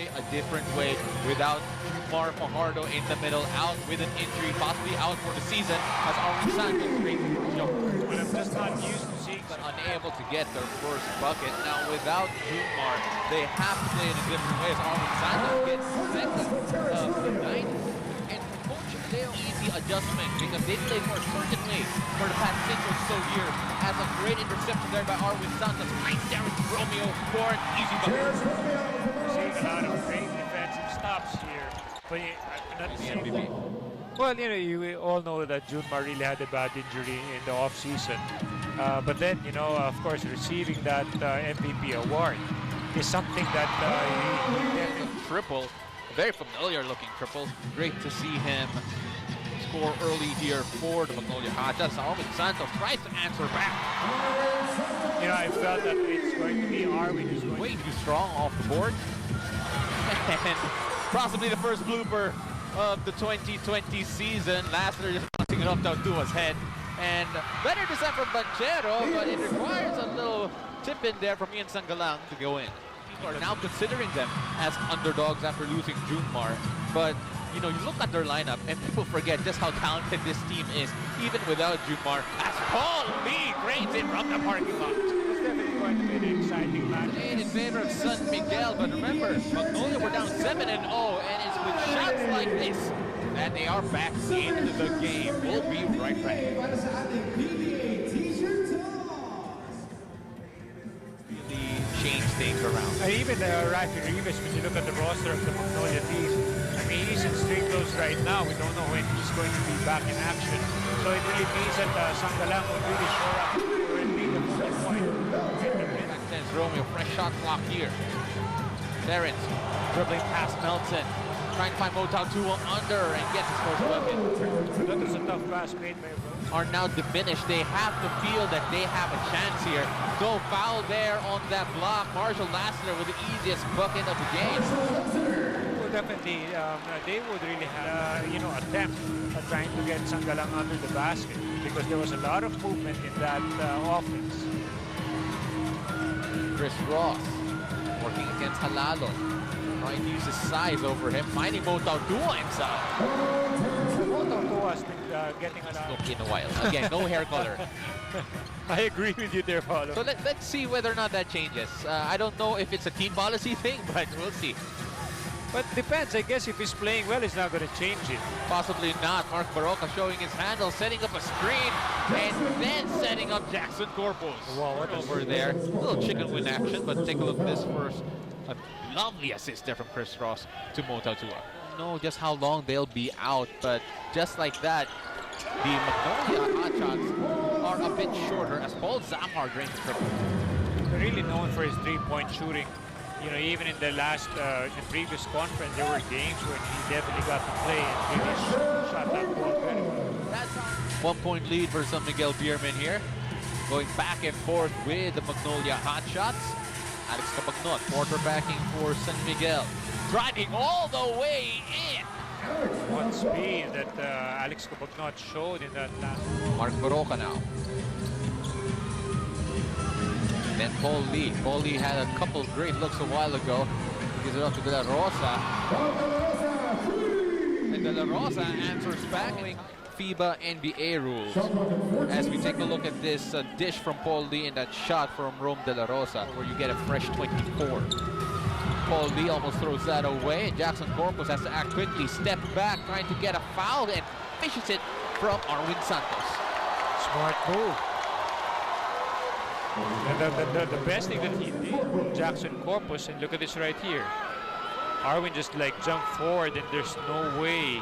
play a different way without Jumar Fajardo in the middle, out with an injury, possibly out for the season, as Arwin Santos creates the jump. Well, I'm just not used to seeing But unable to get their first bucket. Now without Jumar, they have to play in a different way as Arwin Santos gets second of the night. And for Coach Leo, easy adjustment because they played for a certain way for the past 6 or so years. Has a great interception there by Arwin Santos. Right there with Romeo for an easy bucket. seeing a lot of great defensive stops here. But not The MVP. well, you all know that Junmar really had a bad injury in the off-season. But then, of course, receiving that MVP award is something that he Triple, a very familiar looking triple. Great to see him score early here for the Magnolia Hotshot. Arwin Santos tries to answer back. I felt that it's going to be Arwin who's going Way too strong off the board. And possibly the first blooper of the 2020 season. Lassiter just bouncing it off Tautua's head. And better design from Banchero, but it requires a little tip in there from Ian Sangalang to go in. People are now considering them as underdogs after losing Junmar. But, you look at their lineup and people forget just how talented this team is, even without Junmar. As Paul Lee drains in from the parking lot. It's definitely going to be an exciting match. In favor of San Miguel, but remember, Magnolia were down 7-0, and it's with shots like this that they are back into the game. We'll be right back. Really change things around. And even Rafi Rivas, when you look at the roster of the Magnolia team, he's in strict close right now. We don't know when he's going to be back in action. So it really means that Sangalang will really show up and be the focal point. Back then, Romeo, fresh shot clock here. Terrence dribbling past Melton. Trying to find Motautua under and gets his first bucket. That was a tough pass made by Rose. Are now diminished. They have to feel that they have a chance here. So foul there on that block. Marshall Lassiter with the easiest bucket of the game. Well, definitely, they would really have, attempt at trying to get Sangalang under the basket because there was a lot of movement in that offense. Chris Ross working against Halalo. Trying to use his size over him, finding Motautua himself. Motautua has been getting a lot. Look in a while. Again, no hair color. I agree with you there, Paulo. So let's see whether or not that changes. I don't know if it's a team policy thing, but we'll see. But depends. I guess if he's playing well, he's not going to change it. Possibly not. Mark Baroka showing his handle, setting up a screen, and then setting up Jackson Corpus. Wow, what over there. A little chicken wing action, but take a look at this first. A lovely assist there from Chris Ross to Motautua. Know just how long they'll be out, but just like that, the Magnolia Hotshots are a bit shorter as Paul Zamar drains the triple. They're really known for his three-point shooting. Even in the previous conference, there were games where he definitely got to play and really shot that ball very well. That's 1 point lead for San Miguel Beerman here. Going back and forth with the Magnolia Hotshots. Alex Cabagnot quarterbacking for San Miguel. Driving all the way in. What speed that Alex Cabagnot showed in that last. Mark Baroka now. Then Paul Lee. Paul Lee had a couple great looks a while ago. He gives it up to De La Rosa. And De La Rosa answers back. FIBA NBA rules. As we take a look at this dish from Paul Lee and that shot from Rome De La Rosa, where you get a fresh 24. Paul Lee almost throws that away, and Jackson Corpus has to act quickly, step back, trying to get a foul, and fishes it from Arwin Santos. Smart move. And the best thing that he did, Jackson Corpus, and look at this right here. Arwin just jumped forward, and there's no way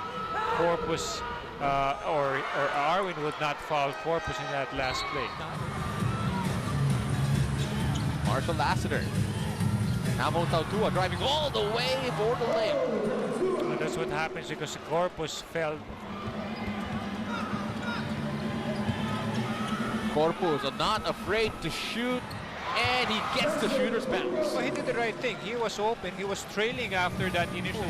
Corpus or Arwin would not foul Corpus in that last play. Marshall Lassiter. Now Motautua driving all the way for the layup. Well, that's what happens because Corpus fell. Corpus are not afraid to shoot, and he gets the shooter's bounce. Well, he did the right thing. He was open. He was trailing after that initial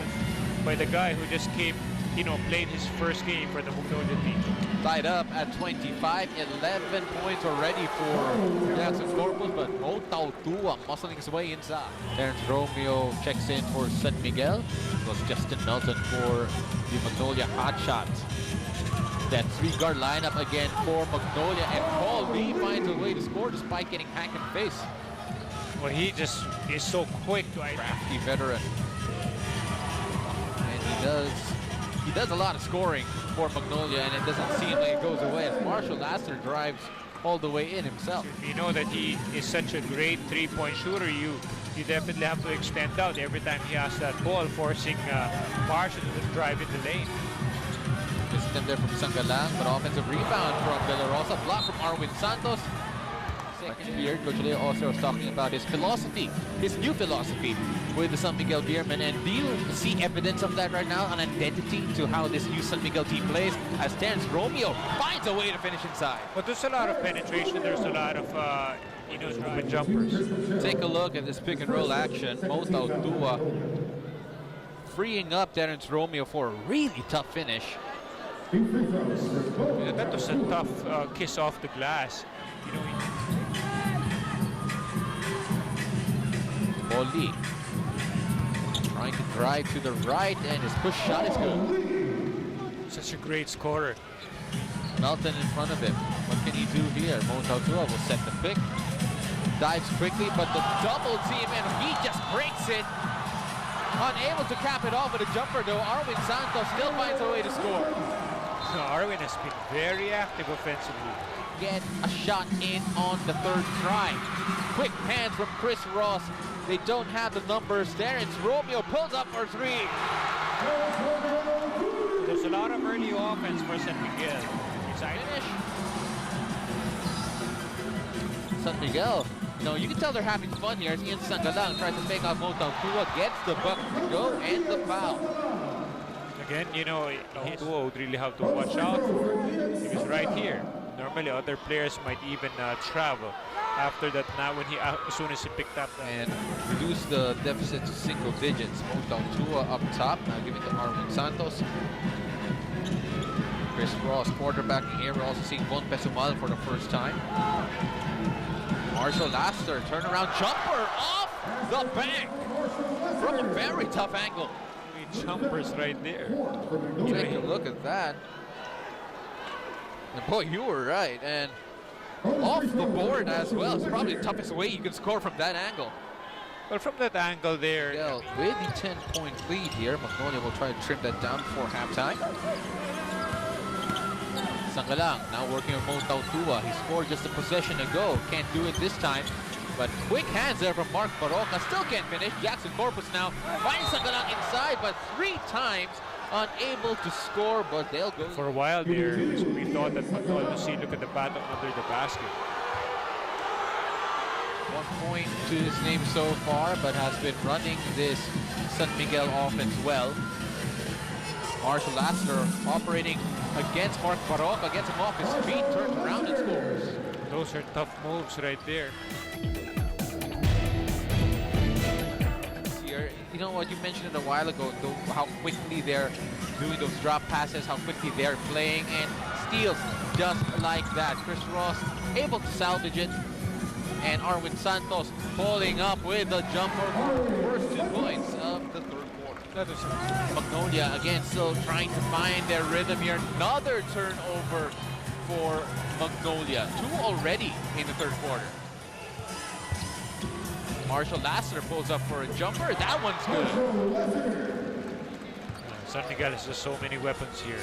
by the guy who just came played his first game for the Magnolia team. Tied up at 25, 11 points already for Jackson Corpus, but Otao Tuang muscling his way inside. Terrence Romeo checks in for San Miguel. It was Justin Melton for the Magnolia Hotshots. That three-guard lineup again for Magnolia, and Paul Lee finds a way to score despite getting hacked in the face. Well, he just is so quick to Crafty veteran. And he does a lot of scoring for Magnolia, and it doesn't seem like it goes away as Marshall Laster drives all the way in himself. You know that he is such a great three-point shooter. You definitely have to extend out every time he has that ball, forcing Marshall to drive in the lane. System there from Sangalang, but offensive rebound from De La Rosa, block from Arwin Santos. Second year, Coach Leo also was talking about his philosophy, his new philosophy with the San Miguel Beermen. And do you see evidence of that right now, an identity to how this new San Miguel team plays, as Terrence Romeo finds a way to finish inside? But there's a lot of penetration, there's a lot of open jumpers. Take a look at this pick and roll action. Otao Tua freeing up Terrence Romeo for a really tough finish. That was a tough kiss off the glass. Oli trying to drive to the right, and his push shot is good. Such a great scorer. Melton in front of him. What can he do here? Otao Tua will set the pick. Dives quickly, but the double team, and he just breaks it. Unable to cap it off with a jumper, though. Arwin Santos still finds a way to score. Arwin has been very active offensively. Get a shot in on the third try. Quick hands from Chris Ross. They don't have the numbers. Terrence Romeo pulls up for three. There's a lot of early offense for San Miguel. Finish. San Miguel, you can tell they're having fun here. As Ian Sangalang tries to fake out Otao Tua, gets the bucket to go, and the foul. Again, Tua would really have to watch out for, because right here, normally other players might even travel after that. Now, as soon as he picked up and reduce the deficit to single digits. Otao Tua up top, now give it to Arwin Santos. Chris Ross quarterbacking here. We're also seeing Von Pesumal for the first time. Marshall Laster, turnaround jumper off the bank from a very tough angle. Jumpers right there. Take a look at that. And boy, you were right. And off the board as well. It's probably the toughest way you can score from that angle. Well, from that angle there. Yeah, with the 10-point lead here, Magnolia will try to trim that down before halftime. Sangalang now working on Otao Tua. He scored just a possession ago. Can't do it this time. But quick hands there from Mark Baroka. Still can't finish. Jackson Corpus now finds Sangalang inside, but 3 times unable to score, but they'll go. For a while there, we thought that Magnolia would see, look at the battle under the basket. 1 point to his name so far, but has been running this San Miguel offense well. Marshall Laster operating against Mark Baroka, gets him off his feet, turns around and scores. Those are tough moves right there. You know what, you mentioned it a while ago, how quickly they're doing those drop passes, how quickly they're playing, and steals just like that. Chris Ross able to salvage it, and Arwin Santos pulling up with a jumper for the first 2 points of the third quarter. That was Magnolia again still trying to find their rhythm here. Another turnover for Magnolia. 2 already in the third quarter. Marshall Laster pulls up for a jumper. That one's good. San Miguel has just so many weapons here.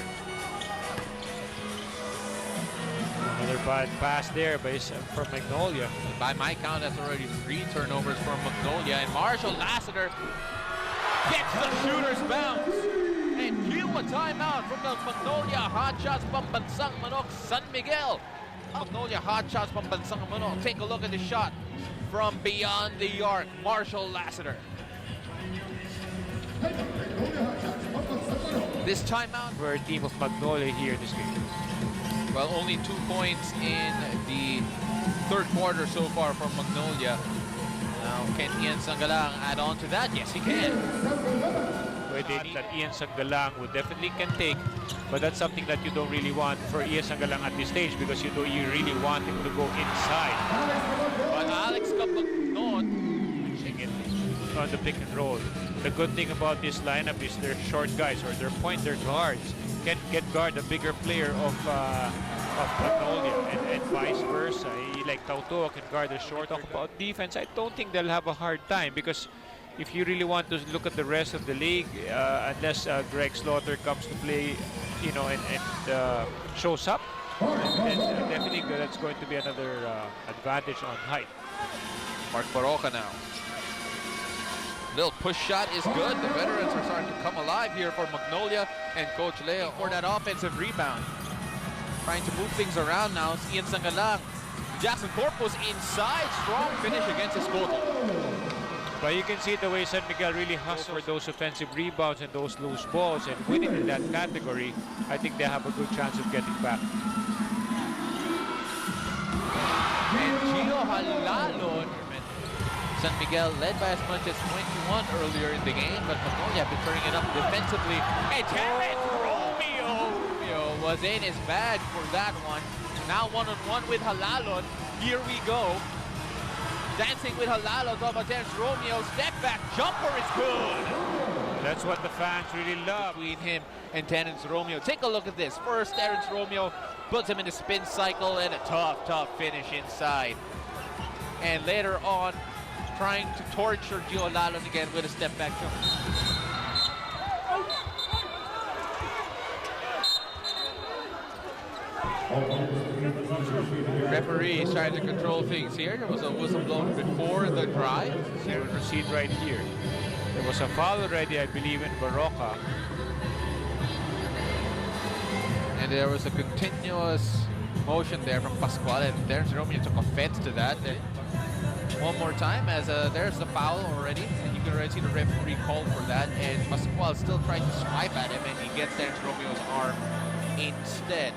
Another bad pass there from Magnolia. By my count, that's already 3 turnovers from Magnolia. And Marshall Lassiter gets the shooter's bounce. And cue a timeout from the Magnolia Hotshots Pambansang Manok San Miguel. Magnolia Hotshots Pambansang Manok. Take a look at the shot from beyond the arc. Marshall Lassiter. This timeout for a team of Magnolia here in this game. Well, only 2 points in the third quarter so far from Magnolia. Now, can Ian Sangalang add on to that? Yes, he can. where they need that Ian Sanggalang would definitely can take, but that's something that you don't really want for Ian Sanggalang at this stage because you really want him to go inside. But Alex Kapagnon Pushing it on the pick and roll. The good thing about this lineup is they're short guys or they're pointer guards can get guard a bigger player of Magnolia and vice versa. Like Tautoa can guard the short. Talk about defense, I don't think they'll have a hard time because if you really want to look at the rest of the league, unless Greg Slaughter comes to play, you know, and shows up, then definitely that's going to be another advantage on height. Mark Baroka now. Little push shot is good. The veterans are starting to come alive here for Magnolia and Coach Leo for that offensive rebound. Trying to move things around now. It's Ian Sanggalang. Jackson Corpus inside. Strong finish against Escoto. But you can see the way San Miguel really hustles for those offensive rebounds and those loose balls, and winning in that category, I think they have a good chance of getting back. And Gio Halalon. San Miguel led by as much as 21 earlier in the game, but Magnolia have been turning it up defensively. And Terrence Romeo was in his bag for that one. Now one-on-one with Halalon. Here we go. Dancing with Halalon. Talk about Terrence Romeo. Step back jumper is good. That's what the fans really love. Between him and Terrence Romeo. Take a look at this. First, Terrence Romeo puts him in a spin cycle and a tough finish inside. And later on, trying to torture Gio Halalon again with a step back jumper. Referee is trying to control things here. There was a whistle blown before the drive. They will proceed right here. There was a foul already, I believe, in Baroka. And there was a continuous motion there from Pascual, and Terrence Romeo took offense to that. And one more time, as there's the foul already, and you can already see the referee call for that. And Pascual still trying to swipe at him, and he gets Terrence Romeo's arm instead.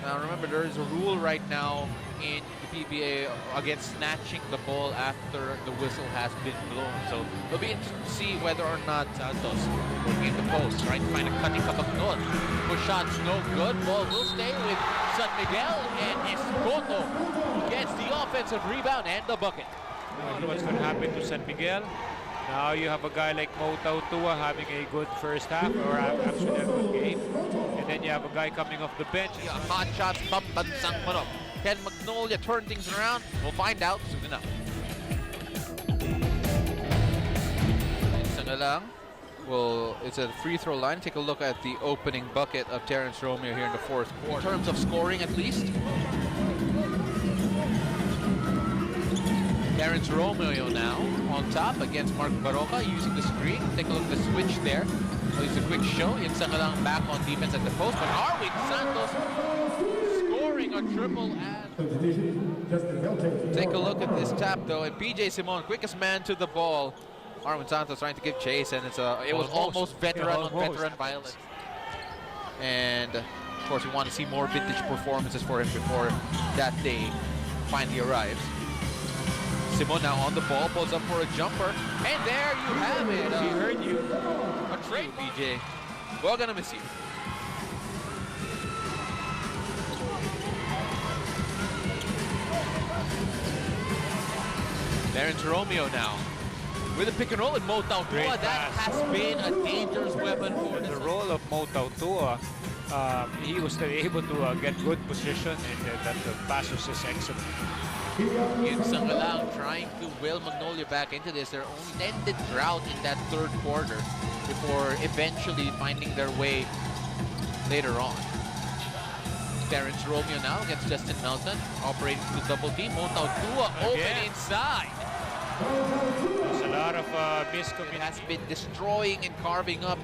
Now remember, there is a rule right now in the PBA against snatching the ball after the whistle has been blown. So it'll be interesting to see whether or not Santos will in the post, trying to find a cutting Kapagnon. Push shot's no good. Ball will stay with San Miguel, and Escoto gets the offensive rebound and the bucket. I wonder what's going to happen to San Miguel. Now you have a guy like Mo Tautua having a good first half, or actually a good game. And then you have a guy coming off the bench. Yeah, hot shots, pambansang manok. Can Magnolia turn things around? We'll find out soon enough. Sanggalang. Well, it's a free throw line. Take a look at the opening bucket of Terrence Romeo here in the fourth quarter. In terms of scoring, at least. Terrence Romeo now on top against Mark Baroka using the screen. Take a look at the switch there. It's a quick show. Ian Sanggalang back on defense at the post, but Arwin Santos scoring a triple. And take a look at this tap though, and PJ Simon, quickest man to the ball. Arwin Santos trying to give chase, and it was almost veteran on veteran violence. And of course, we want to see more vintage performances for him before that day finally arrives. Simon now on the ball, pulls up for a jumper, and there you have it. He heard you. A trade, BJ. We're gonna miss you. Terrence Romeo now with a pick and roll with Mo Tautua. That has been a dangerous weapon for the role of Mo Tautua. He was able to get good position, and that the pass was just excellent. Ian Sanggalang trying to will Magnolia back into this. Their only ended drought in that third quarter before eventually finding their way later on. Terrence Romeo now against Justin Melton, operating the double team. Mo Tautua open inside. There's a lot of miscommunication. Has been destroying and carving up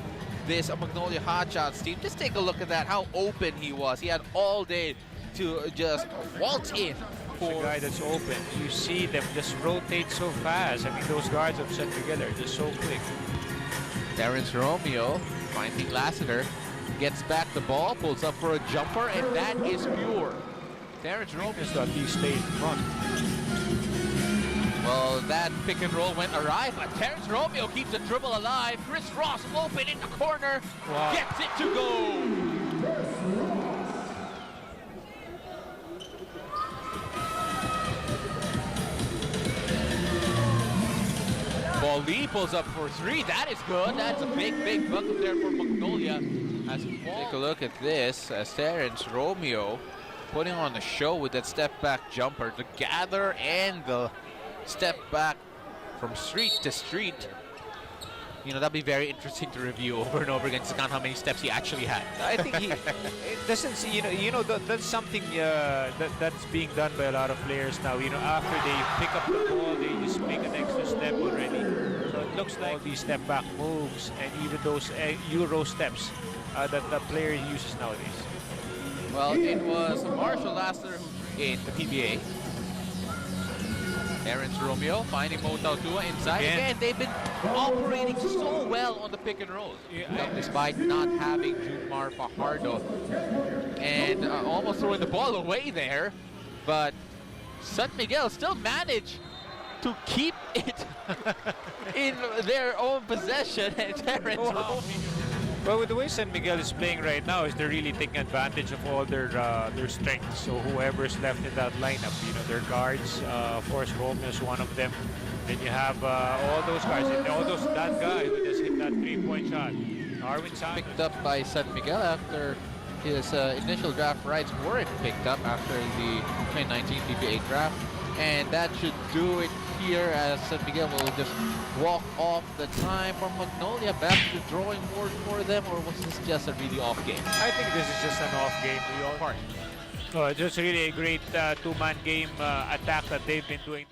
this Magnolia Hotshots team. Just take a look at that, how open he was. He had all day to just waltz in. The guy that's open. You see them just rotate so fast. I mean, those guards of San Miguel are just so quick. Terrence Romeo finding Lassiter, gets back the ball, pulls up for a jumper, and that is pure. Terrence Romeo to at least stay in front. Well, that pick and roll went awry, but Terrence Romeo keeps the dribble alive. Chris Ross open in the corner, Wow. gets it to go. Lee pulls up for three. That is good. That's a big bucket there for Magnolia. Take a look at this as Terrence Romeo putting on the show with that step back jumper. The gather and the step back from street to street. You know, that'd be very interesting to review over and over again to count how many steps he actually had. I think it doesn't see, that's something that's being done by a lot of players now. You know, after they pick up the ball, they just make an extra step already. So it looks like all these step back moves and even those Euro steps that the player uses nowadays. Well, it was Marshall Lassler in the PBA. Terrence Romeo finding Motao Tua inside. Again, they've been operating so well on the pick and roll. Despite not having Jumar Fajardo and almost throwing the ball away there. But San Miguel still managed to keep it in their own possession. And Terrence Romeo. Well, with the way San Miguel is playing right now, is they're really taking advantage of all their strengths. So whoever's left in that lineup, you know, their guards, of course, Romeo is one of them. Then you have all those guys, and that guy who just hit that three-point shot, Arwin Santos. Picked up by San Miguel after his initial draft rights weren't picked up after the 2019 PBA draft, and that should do it here as San Miguel will just walk off the time from Magnolia. Back to the drawing board for them, or was this just a really off game? I think this is just an off game. Just really a great two-man game attack that they've been doing.